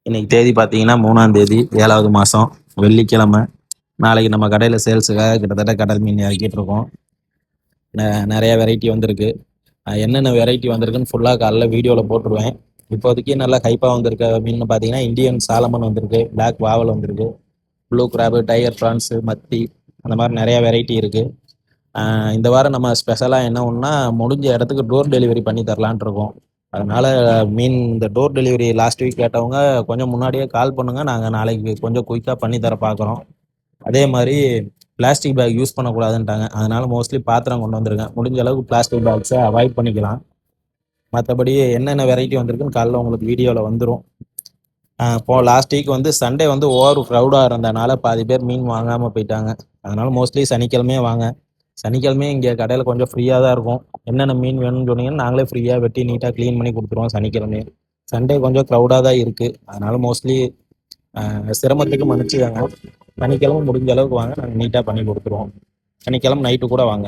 இன்னைக்கு தேதி பார்த்தீங்கன்னா 3ஆம் தேதி 7வது மாதம் வெள்ளிக்கிழமை. நாளைக்கு நம்ம கடையில் சேல்ஸுக்காக கிட்டத்தட்ட கடல் மீன் இறக்கிட்டு இருக்கோம். நிறைய வெரைட்டி வந்திருக்கு. என்னென்ன வெரைட்டி வந்திருக்குன்னு ஃபுல்லாக காலைல வீடியோவில் போட்டுருவேன். இப்போதைக்கு நல்லா ஹைப்பாக வந்திருக்க மீன் பார்த்தீங்கன்னா இந்தியன் சாலமன் வந்திருக்கு, பிளாக் வாவல் வந்திருக்கு, ப்ளூ கிராபு, டைகர் ப்ரான்ஸு, மத்தி, அந்த மாதிரி நிறையா வெரைட்டி இருக்குது. இந்த வாரம் நம்ம ஸ்பெஷலாக என்ன ஒன்றா முடிஞ்ச இடத்துக்கு டோர் டெலிவரி பண்ணி தரலான் இருக்கோம். அதனால் மீன் இந்த டோர் டெலிவரி லாஸ்ட் வீக் கேட்டவங்க கொஞ்சம் முன்னாடியே கால் பண்ணுங்கள், நாங்கள் நாளைக்கு கொஞ்சம் குயிக்காக பண்ணி தர பார்க்குறோம். அதே மாதிரி பிளாஸ்டிக் பேக் யூஸ் பண்ணக்கூடாதுன்ட்டாங்க. அதனால் மோஸ்ட்லி பாத்திரம் கொண்டு வந்துருங்க. முடிஞ்ச அளவுக்கு பிளாஸ்டிக் பேக்ஸை அவாய்ட் பண்ணிக்கலாம். மற்றபடி என்னென்ன வெரைட்டி வந்திருக்குன்னு காலைல உங்களுக்கு வீடியோவில் வந்துடும். இப்போ லாஸ்ட் வீக் வந்து சண்டே வந்து ஓவர் க்ரௌடாக இருந்தனால பாதி பேர் மீன் வாங்காமல் போயிட்டாங்க. அதனால் மோஸ்ட்லி சனிக்கிழமையே வாங்க. சனிக்கிழமையே இங்கே கடையில் கொஞ்சம் ஃப்ரீயாக தான் இருக்கும். என்னென்ன மீன் வேணும்னு சொன்னீங்கன்னா நாங்களே ஃப்ரீயாக வெட்டி நீட்டாக க்ளீன் பண்ணி கொடுத்துருவோம் சனிக்கிழமையே. சண்டே கொஞ்சம் க்ரௌடாக தான் இருக்குது. அதனால் மோஸ்ட்லி சிரமத்துக்கு மன்னிச்சுக்கோங்க. சனிக்கிழமை முடிஞ்ச அளவுக்கு வாங்க, நாங்கள் நீட்டாக பண்ணி கொடுத்துருவோம். சனிக்கிழமை நைட்டு கூட வாங்க.